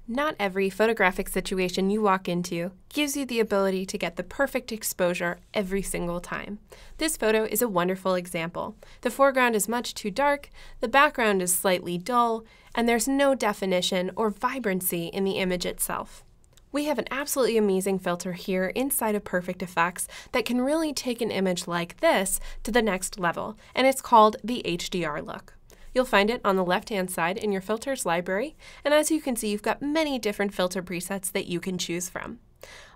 Not every photographic situation you walk into gives you the ability to get the perfect exposure every single time. This photo is a wonderful example. The foreground is much too dark, the background is slightly dull, and there's no definition or vibrancy in the image itself. We have an absolutely amazing filter here inside of Perfect Effects that can really take an image like this to the next level, and it's called the HDR Look. You'll find it on the left-hand side in your filters library, and as you can see, you've got many different filter presets that you can choose from.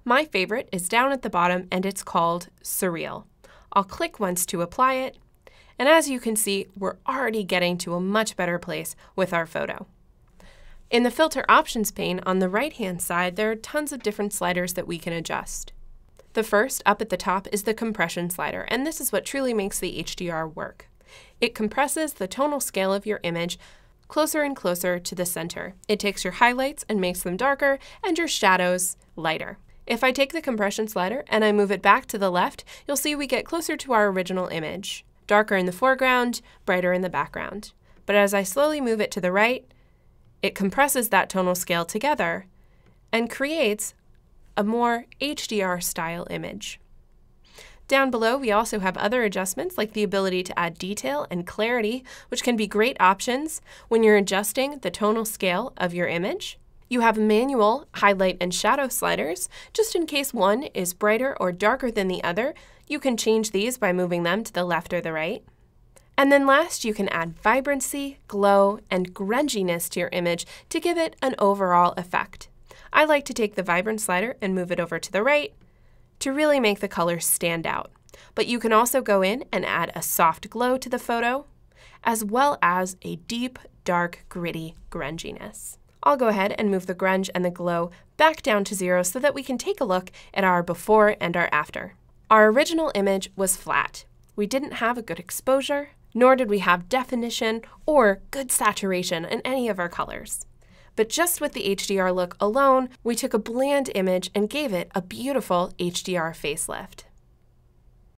My favorite is down at the bottom, and it's called Surreal. I'll click once to apply it, and as you can see, we're already getting to a much better place with our photo. In the Filter Options pane on the right-hand side, there are tons of different sliders that we can adjust. The first, up at the top, is the compression slider, and this is what truly makes the HDR work. It compresses the tonal scale of your image closer and closer to the center. It takes your highlights and makes them darker and your shadows lighter. If I take the compression slider and I move it back to the left, you'll see we get closer to our original image. Darker in the foreground, brighter in the background. But as I slowly move it to the right, it compresses that tonal scale together and creates a more HDR style image. Down below, we also have other adjustments like the ability to add detail and clarity, which can be great options when you're adjusting the tonal scale of your image. You have manual highlight and shadow sliders. Just in case one is brighter or darker than the other, you can change these by moving them to the left or the right. And then last, you can add vibrancy, glow, and grunginess to your image to give it an overall effect. I like to take the vibrant slider and move it over to the right to really make the colors stand out. But you can also go in and add a soft glow to the photo, as well as a deep, dark, gritty grunginess. I'll go ahead and move the grunge and the glow back down to 0 so that we can take a look at our before and our after. Our original image was flat. We didn't have a good exposure, nor did we have definition or good saturation in any of our colors. But just with the HDR Look alone, we took a bland image and gave it a beautiful HDR facelift.